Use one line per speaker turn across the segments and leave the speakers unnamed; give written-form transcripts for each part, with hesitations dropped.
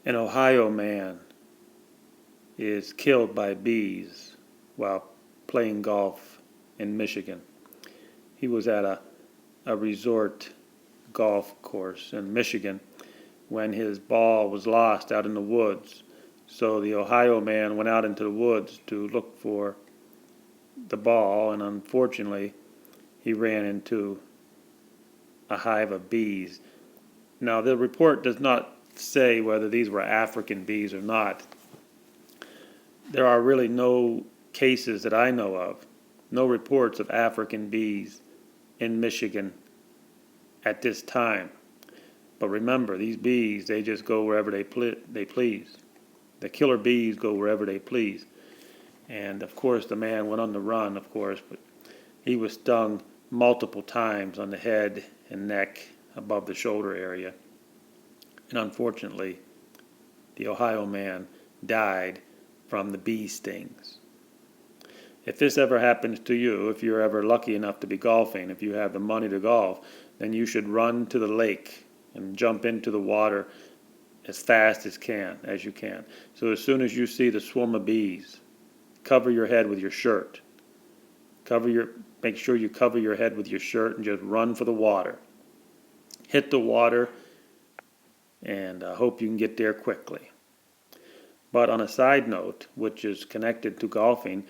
An Ohio man is killed by bees while playing golf in Michigan. He was at a resort golf course in Michigan when his ball was lost out in the woods. So the Ohio man went out into the woods to look for the ball, and unfortunately he ran into a hive of bees. Now, the report does not say whether these were African bees or not. There are really no cases that I know of, no reports of African bees in Michigan at this time. But remember, these bees, they just go wherever they please. The killer bees go wherever they please. And of course, the man went on the run, of course, but he was stung multiple times on the head and neck above the shoulder area. And unfortunately, the Ohio man died from the bee stings. If this ever happens to you, if you're ever lucky enough to be golfing, if you have the money to golf, then you should run to the lake and jump into the water as fast as you can. So as soon as you see the swarm of bees, cover your head with your shirt. Make sure you cover your head with your shirt and just run for the water. Hit the water, and I hope you can get there quickly. But on a side note, which is connected to golfing,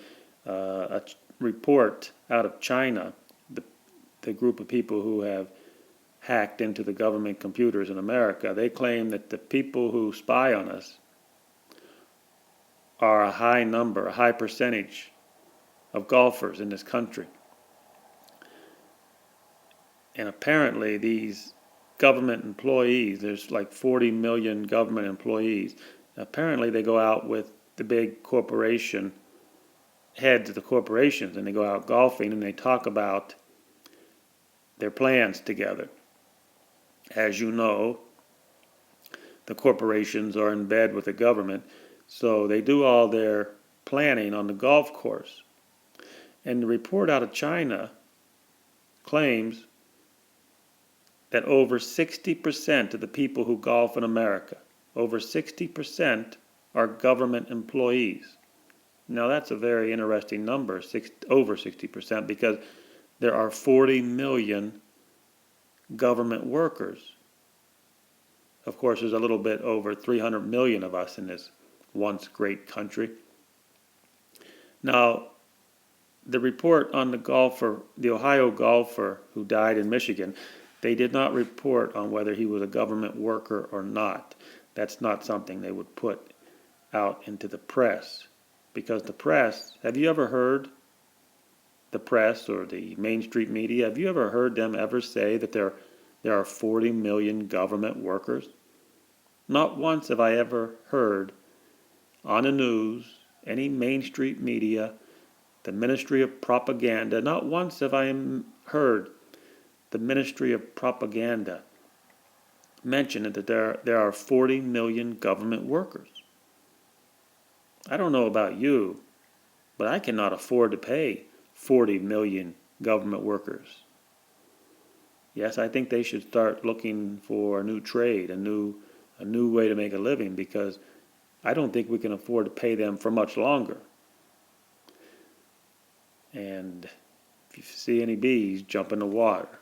a report out of China, the group of people who have hacked into the government computers in America, they claim that the people who spy on us are a high number, a high percentage of golfers in this country. And apparently these government employees, there's like 40 million government employees, apparently they go out with the big corporation heads of the corporations, and they go out golfing and they talk about their plans together. As you know, the corporations are in bed with the government, so they do all their planning on the golf course. And the report out of China claims that over 60% of the people who golf in America, over 60% are government employees. Now that's a very interesting number, over 60%, because there are 40 million government workers. Of course, there's a little bit over 300 million of us in this once great country. Now, the report on the Ohio golfer who died in Michigan, they did not report on whether he was a government worker or not. That's not something they would put out into the press. Because the press, have you ever heard the press or the mainstream media, have you ever heard them ever say that there are 40 million government workers? Not once have I ever heard on the news, any mainstream media, the Ministry of Propaganda, not once have I heard the Ministry of Propaganda mention that there are 40 million government workers. I don't know about you, but I cannot afford to pay 40 million government workers. Yes, I think they should start looking for a new trade, a new way to make a living, because I don't think we can afford to pay them for much longer. And if you see any bees, jump in the water.